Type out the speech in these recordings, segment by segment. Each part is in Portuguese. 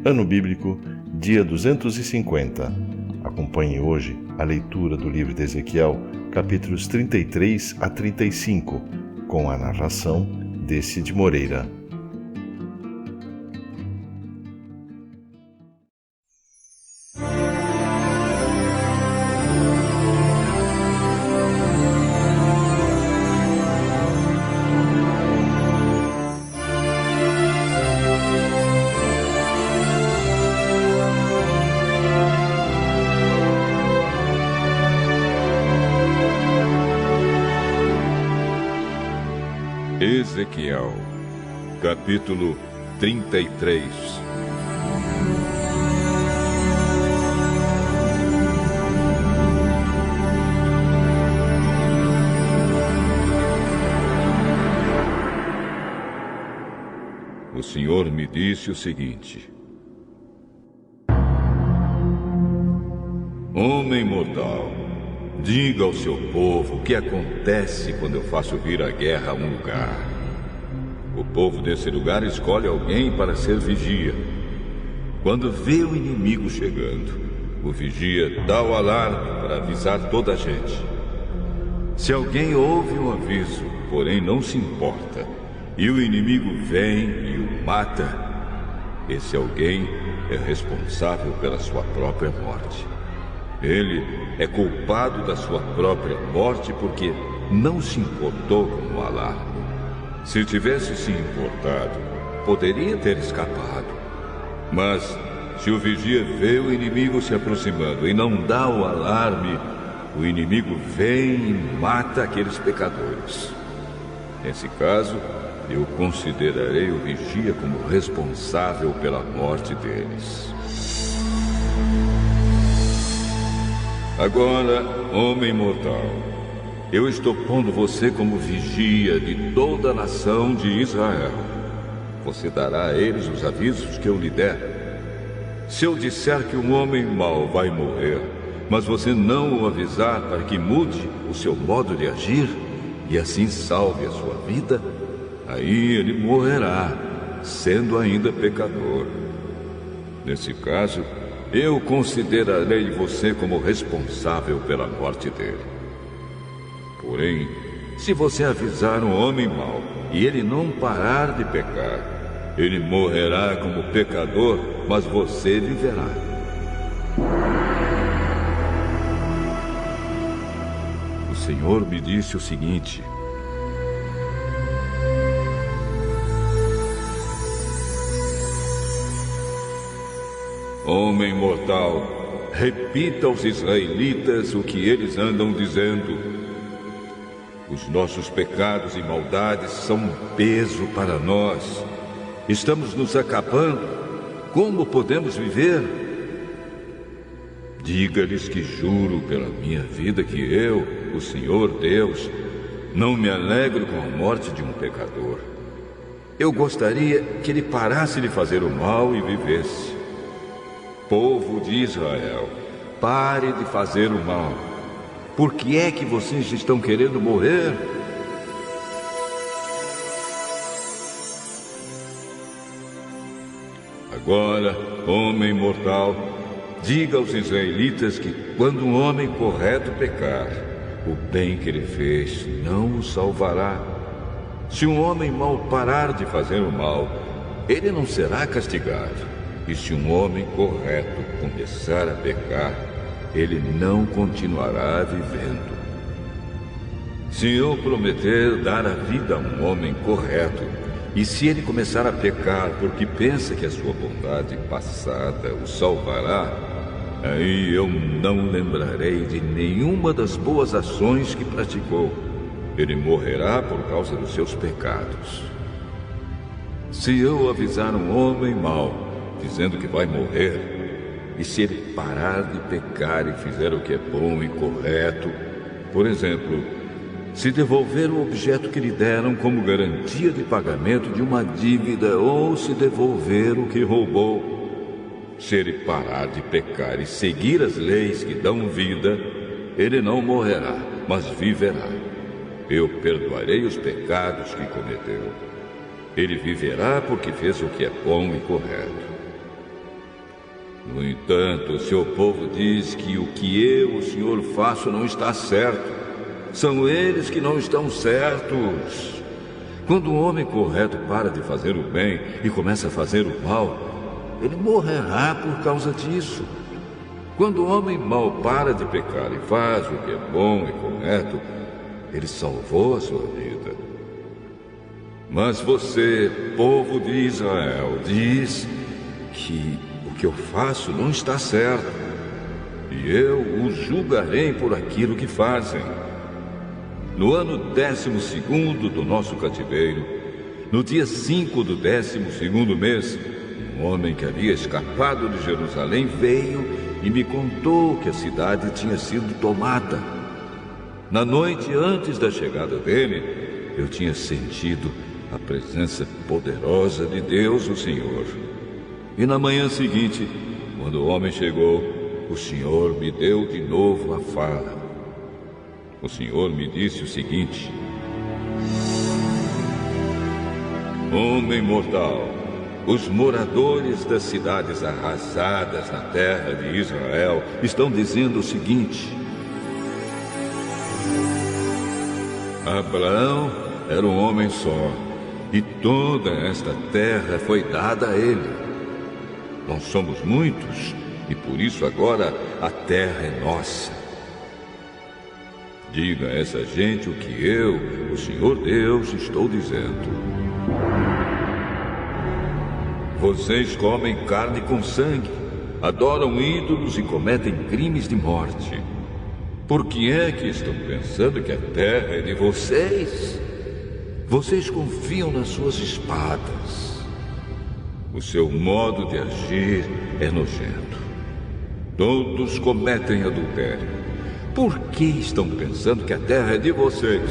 Ano Bíblico, dia 250. Acompanhe hoje a leitura do livro de Ezequiel, capítulos 33 a 35, com a narração de Cid Moreira. Ezequiel, capítulo 33. O Senhor me disse o seguinte: Homem mortal, diga ao seu povo o que acontece quando eu faço vir a guerra a um lugar. O povo desse lugar escolhe alguém para ser vigia. Quando vê o inimigo chegando, o vigia dá o alarme para avisar toda a gente. Se alguém ouve um aviso, porém não se importa, e o inimigo vem e o mata, esse alguém é responsável pela sua própria morte. Ele é culpado da sua própria morte porque não se importou com o alarme. Se tivesse se importado, poderia ter escapado. Mas se o vigia vê o inimigo se aproximando e não dá o alarme, o inimigo vem e mata aqueles pecadores. Nesse caso, eu considerarei o vigia como responsável pela morte deles. Agora, homem mortal, eu estou pondo você como vigia de toda a nação de Israel. Você dará a eles os avisos que eu lhe der. Se eu disser que um homem mau vai morrer, mas você não o avisar para que mude o seu modo de agir e assim salve a sua vida, aí ele morrerá, sendo ainda pecador. Nesse caso, eu considerarei você como responsável pela morte dele. Porém, se você avisar um homem mau e ele não parar de pecar, ele morrerá como pecador, mas você viverá. O Senhor me disse o seguinte: Homem mortal, repita aos israelitas o que eles andam dizendo. Os nossos pecados e maldades são um peso para nós. Estamos nos acabando. Como podemos viver? Diga-lhes que juro pela minha vida que eu, o Senhor Deus, não me alegro com a morte de um pecador. Eu gostaria que ele parasse de fazer o mal e vivesse. Povo de Israel, pare de fazer o mal. Por que é que vocês estão querendo morrer? Agora, homem mortal, diga aos israelitas que quando um homem correto pecar, o bem que ele fez não o salvará. Se um homem mau parar de fazer o mal, ele não será castigado. E se um homem correto começar a pecar, ele não continuará vivendo. Se eu prometer dar a vida a um homem correto, e se ele começar a pecar porque pensa que a sua bondade passada o salvará, aí eu não lembrarei de nenhuma das boas ações que praticou. Ele morrerá por causa dos seus pecados. Se eu avisar um homem mau, dizendo que vai morrer, e se ele parar de pecar e fizer o que é bom e correto, por exemplo, se devolver o objeto que lhe deram como garantia de pagamento de uma dívida ou se devolver o que roubou, se ele parar de pecar e seguir as leis que dão vida, ele não morrerá, mas viverá. Eu perdoarei os pecados que cometeu. Ele viverá porque fez o que é bom e correto. No entanto, o seu povo diz que o que eu, o Senhor, faço não está certo. São eles que não estão certos. Quando um homem correto para de fazer o bem e começa a fazer o mal, ele morrerá por causa disso. Quando o homem mau para de pecar e faz o que é bom e correto, ele salvou a sua vida. Mas você, povo de Israel, diz que o que eu faço não está certo, e eu os julgarei por aquilo que fazem. No ano 12º do nosso cativeiro, no dia 5 do 12º mês, um homem que havia escapado de Jerusalém veio e me contou que a cidade tinha sido tomada. Na noite antes da chegada dele, eu tinha sentido a presença poderosa de Deus, o Senhor. E na manhã seguinte, quando o homem chegou, o Senhor me deu de novo a fala. O Senhor me disse o seguinte: Homem mortal, os moradores das cidades arrasadas na terra de Israel estão dizendo o seguinte: Abraão era um homem só, e toda esta terra foi dada a ele. Nós somos muitos, e por isso agora a terra é nossa. Diga a essa gente o que eu, o Senhor Deus, estou dizendo. Vocês comem carne com sangue, adoram ídolos e cometem crimes de morte. Por que é que estão pensando que a terra é de vocês? Vocês confiam nas suas espadas. O seu modo de agir é nojento. Todos cometem adultério. Por que estão pensando que a terra é de vocês?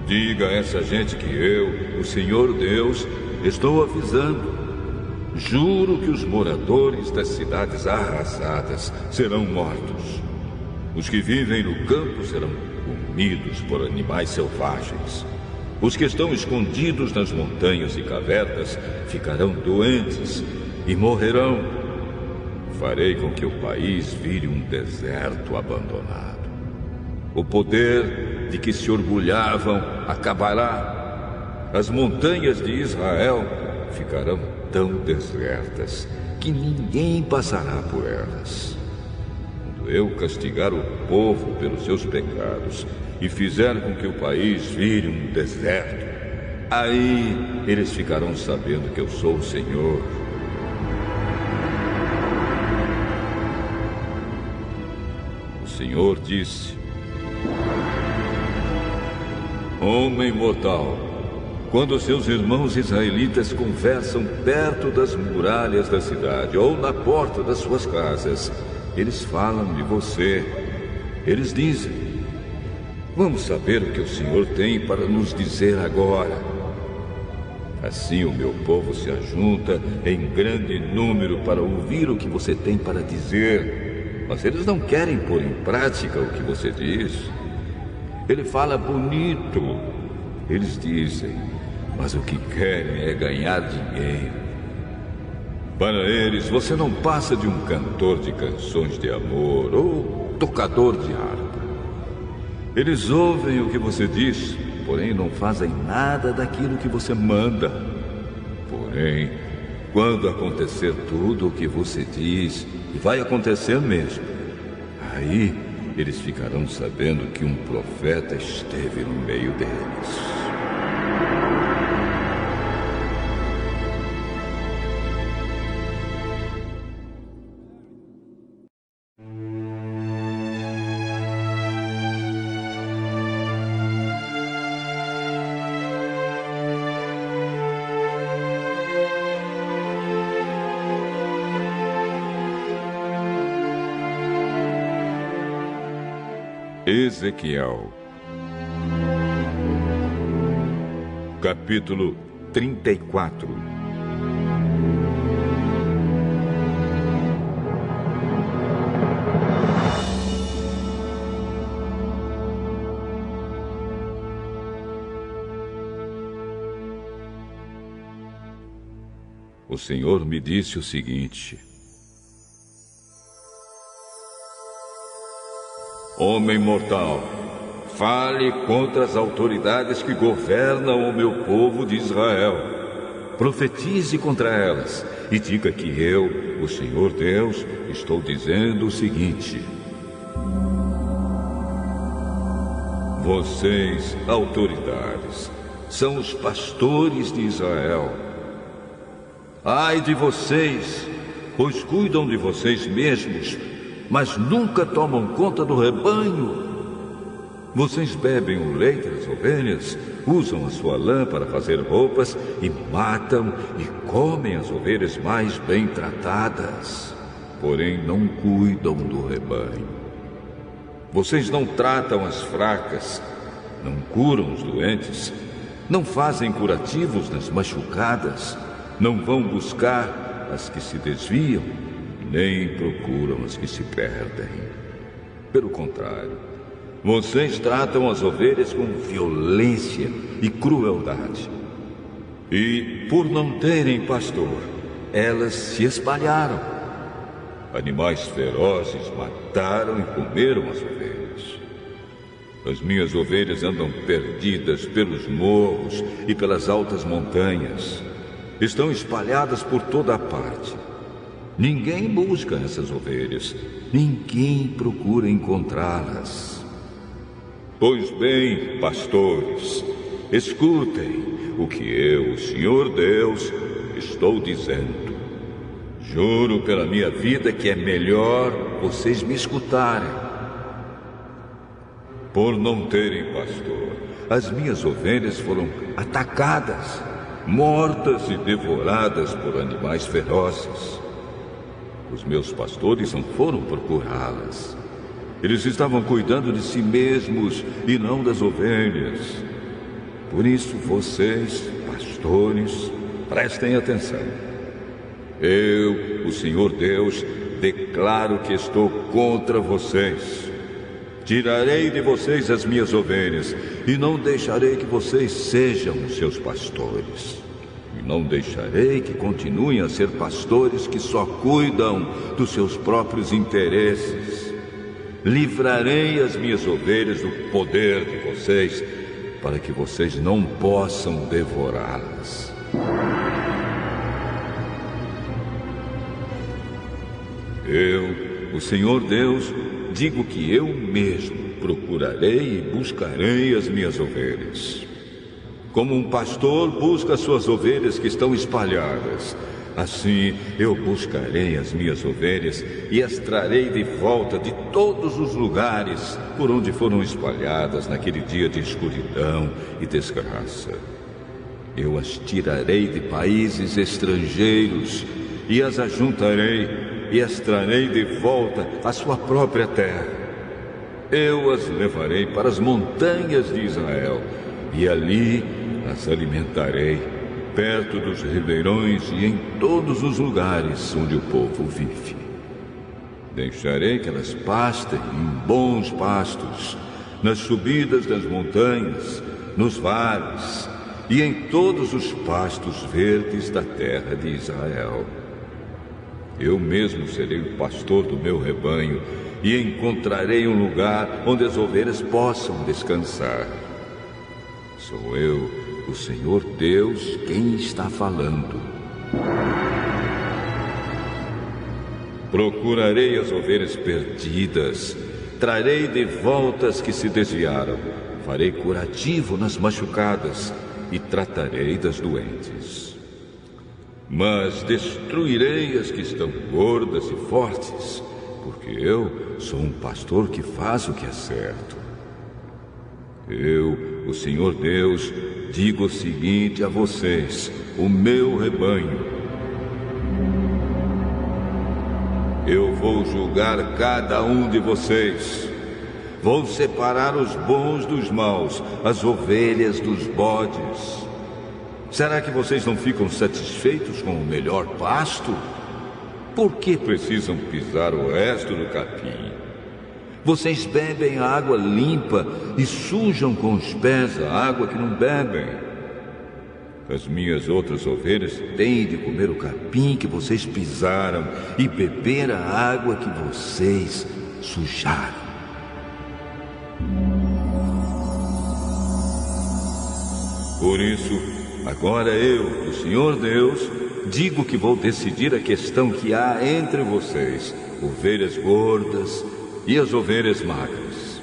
Diga a essa gente que eu, o Senhor Deus, estou avisando. Juro que os moradores das cidades arrasadas serão mortos. Os que vivem no campo serão comidos por animais selvagens. Os que estão escondidos nas montanhas e cavernas ficarão doentes e morrerão. Farei com que o país vire um deserto abandonado. O poder de que se orgulhavam acabará. As montanhas de Israel ficarão tão desertas que ninguém passará por elas. Quando eu castigar o povo pelos seus pecados e fizer com que o país vire um deserto, aí eles ficarão sabendo que eu sou o Senhor. O Senhor disse: Homem mortal, quando seus irmãos israelitas conversam perto das muralhas da cidade ou na porta das suas casas, eles falam de você. Eles dizem: Vamos saber o que o Senhor tem para nos dizer agora. Assim o meu povo se ajunta em grande número para ouvir o que você tem para dizer. Mas eles não querem pôr em prática o que você diz. Ele fala bonito, eles dizem, mas o que querem é ganhar dinheiro. Para eles, você não passa de um cantor de canções de amor ou tocador de harpa. Eles ouvem o que você diz, porém não fazem nada daquilo que você manda. Porém, quando acontecer tudo o que você diz, e vai acontecer mesmo, aí eles ficarão sabendo que um profeta esteve no meio deles. Ezequiel, capítulo 34. o Senhor me disse o seguinte: Homem mortal, fale contra as autoridades que governam o meu povo de Israel. Profetize contra elas e diga que eu, o Senhor Deus, estou dizendo o seguinte: vocês, autoridades, são os pastores de Israel. Ai de vocês, pois cuidam de vocês mesmos, mas nunca tomam conta do rebanho. Vocês bebem o leite das ovelhas, usam a sua lã para fazer roupas e matam e comem as ovelhas mais bem tratadas, porém não cuidam do rebanho. Vocês não tratam as fracas, não curam os doentes, não fazem curativos nas machucadas, não vão buscar as que se desviam, nem procuram as que se perdem. Pelo contrário, vocês tratam as ovelhas com violência e crueldade. E, por não terem pastor, elas se espalharam. Animais ferozes mataram e comeram as ovelhas. As minhas ovelhas andam perdidas pelos morros e pelas altas montanhas. Estão espalhadas por toda a parte. Ninguém busca essas ovelhas. Ninguém procura encontrá-las. Pois bem, pastores, escutem o que eu, o Senhor Deus, estou dizendo. Juro pela minha vida que é melhor vocês me escutarem. Por não terem pastor, as minhas ovelhas foram atacadas, mortas e devoradas por animais ferozes. Os meus pastores não foram procurá-las. Eles estavam cuidando de si mesmos e não das ovelhas. Por isso, vocês, pastores, prestem atenção. Eu, o Senhor Deus, declaro que estou contra vocês. Tirarei de vocês as minhas ovelhas e não deixarei que vocês sejam os seus pastores. E não deixarei que continuem a ser pastores que só cuidam dos seus próprios interesses. Livrarei as minhas ovelhas do poder de vocês, para que vocês não possam devorá-las. Eu, o Senhor Deus, digo que eu mesmo procurarei e buscarei as minhas ovelhas. Como um pastor busca as suas ovelhas que estão espalhadas, assim eu buscarei as minhas ovelhas e as trarei de volta de todos os lugares por onde foram espalhadas naquele dia de escuridão e desgraça. Eu as tirarei de países estrangeiros e as ajuntarei e as trarei de volta à sua própria terra. Eu as levarei para as montanhas de Israel e ali as alimentarei, perto dos ribeirões e em todos os lugares onde o povo vive. Deixarei que elas pastem em bons pastos, nas subidas das montanhas, nos vales e em todos os pastos verdes da terra de Israel. Eu mesmo serei o pastor do meu rebanho e encontrarei um lugar onde as ovelhas possam descansar. Sou eu, o Senhor Deus, quem está falando. Procurarei as ovelhas perdidas, trarei de volta as que se desviaram, farei curativo nas machucadas e tratarei das doentes. Mas destruirei as que estão gordas e fortes, porque eu sou um pastor que faz o que é certo. Eu, o Senhor Deus, digo o seguinte a vocês, o meu rebanho. Eu vou julgar cada um de vocês. Vou separar os bons dos maus, as ovelhas dos bodes. Será que vocês não ficam satisfeitos com o melhor pasto? Por que precisam pisar o resto do capim? Vocês bebem a água limpa e sujam com os pés a água que não bebem. As minhas outras ovelhas têm de comer o capim que vocês pisaram e beber a água que vocês sujaram. Por isso, agora eu, o Senhor Deus, digo que vou decidir a questão que há entre vocês, ovelhas gordas e as ovelhas magras.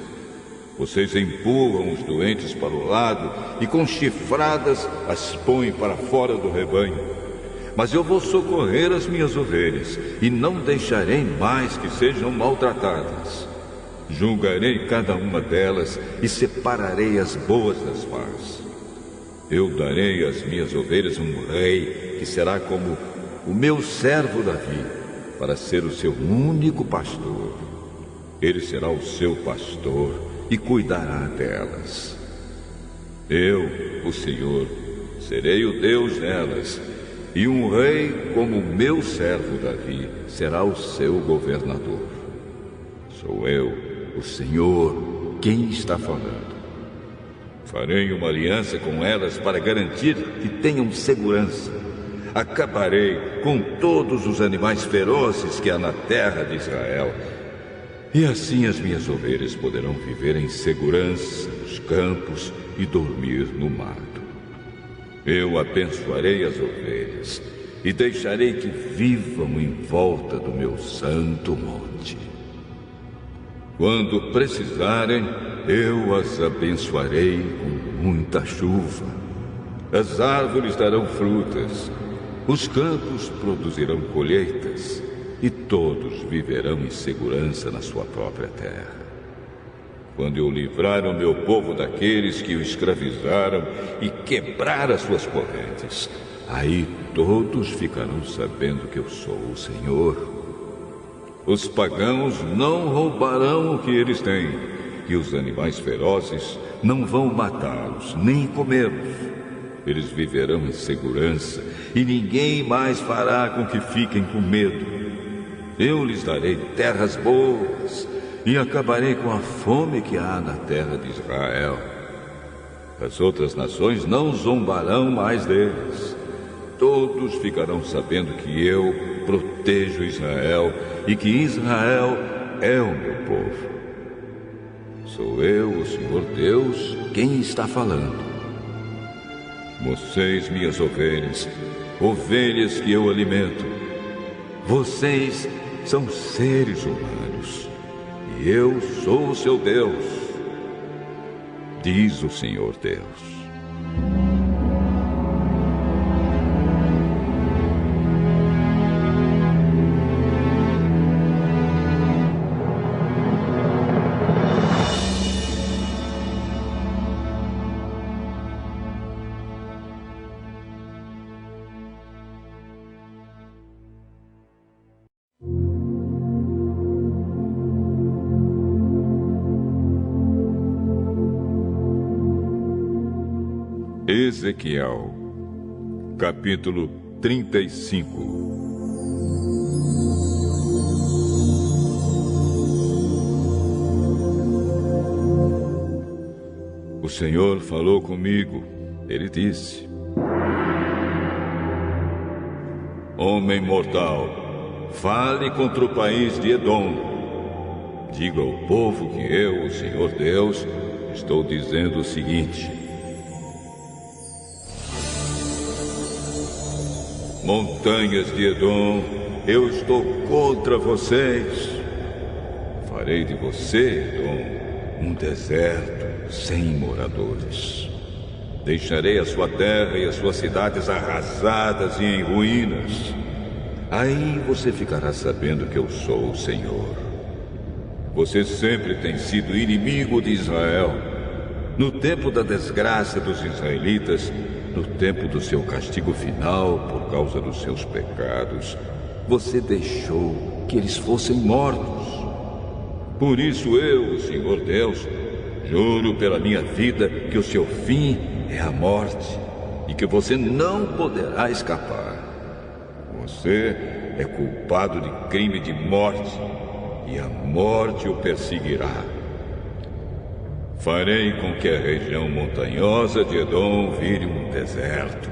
Vocês empurram os doentes para o lado e com chifradas as põem para fora do rebanho. Mas eu vou socorrer as minhas ovelhas e não deixarei mais que sejam maltratadas. Julgarei cada uma delas e separarei as boas das más. Eu darei às minhas ovelhas um rei que será como o meu servo Davi, para ser o seu único pastor. Ele será o seu pastor e cuidará delas. Eu, o Senhor, serei o Deus delas, e um rei como o meu servo Davi será o seu governador. Sou eu, o Senhor, quem está falando. Farei uma aliança com elas para garantir que tenham segurança. Acabarei com todos os animais ferozes que há na terra de Israel. E assim as minhas ovelhas poderão viver em segurança nos campos e dormir no mato. Eu abençoarei as ovelhas e deixarei que vivam em volta do meu santo monte. Quando precisarem, eu as abençoarei com muita chuva. As árvores darão frutas, os campos produzirão colheitas, e todos viverão em segurança na sua própria terra. Quando eu livrar o meu povo daqueles que o escravizaram e quebrar as suas correntes, aí todos ficarão sabendo que eu sou o Senhor. Os pagãos não roubarão o que eles têm, e os animais ferozes não vão matá-los, nem comê-los. Eles viverão em segurança, e ninguém mais fará com que fiquem com medo. Eu lhes darei terras boas, e acabarei com a fome que há na terra de Israel. As outras nações não zombarão mais deles. Todos ficarão sabendo que eu protejo Israel e que Israel é o meu povo. Sou eu, o Senhor Deus, quem está falando. Vocês, minhas ovelhas, ovelhas que eu alimento, vocês são seres humanos e eu sou o seu Deus, diz o Senhor Deus. Ezequiel, capítulo 35. O Senhor falou comigo. Ele disse: Homem mortal, fale contra o país de Edom. Diga ao povo que eu, o Senhor Deus, estou dizendo o seguinte: Montanhas de Edom, eu estou contra vocês. Farei de você, Edom, um deserto sem moradores. Deixarei a sua terra e as suas cidades arrasadas e em ruínas. Aí você ficará sabendo que eu sou o Senhor. Você sempre tem sido inimigo de Israel. No tempo da desgraça dos israelitas, no tempo do seu castigo final por causa dos seus pecados, você deixou que eles fossem mortos. Por isso eu, o Senhor Deus, juro pela minha vida que o seu fim é a morte e que você não poderá escapar. Você é culpado de crime de morte e a morte o perseguirá. Farei com que a região montanhosa de Edom vire um deserto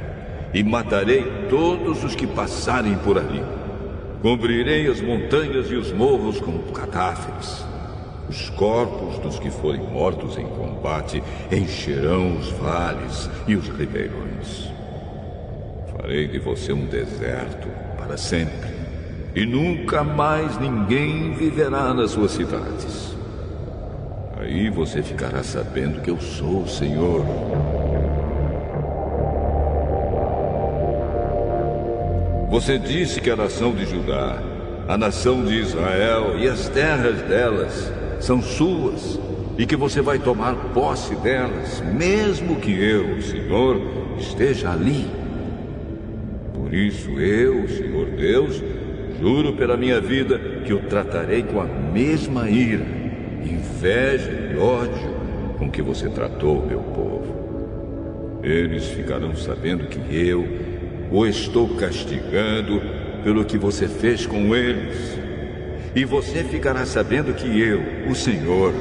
e matarei todos os que passarem por ali. Cobrirei as montanhas e os morros com cadáveres. Os corpos dos que forem mortos em combate encherão os vales e os ribeirões. Farei de você um deserto para sempre, e nunca mais ninguém viverá nas suas cidades. Aí você ficará sabendo que eu sou o Senhor. Você disse que a nação de Judá, a nação de Israel e as terras delas são suas, e que você vai tomar posse delas, mesmo que eu, Senhor, esteja ali. Por isso eu, Senhor Deus, juro pela minha vida que o tratarei com a mesma ira, inveja e ódio com que você tratou o meu povo. Eles ficarão sabendo que eu o estou castigando pelo que você fez com eles. E você ficará sabendo que eu, o Senhor,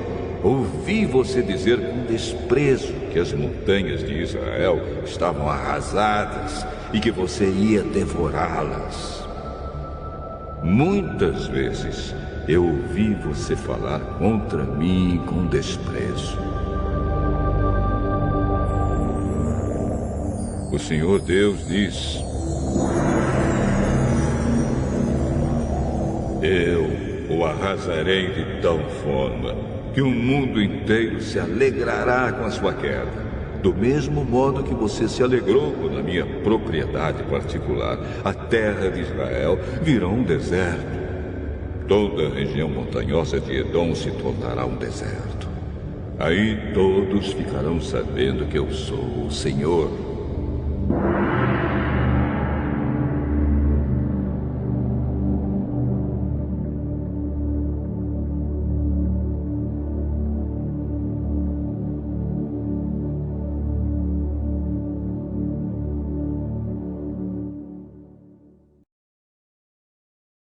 ouvi você dizer com desprezo que as montanhas de Israel estavam arrasadas e que você ia devorá-las. Muitas vezes eu ouvi você falar contra mim com desprezo. O Senhor Deus diz: eu o arrasarei de tal forma que o mundo inteiro se alegrará com a sua queda, do mesmo modo que você se alegrou quando a minha propriedade particular, a terra de Israel, virou um deserto. Toda a região montanhosa de Edom se tornará um deserto. Aí todos ficarão sabendo que eu sou o Senhor.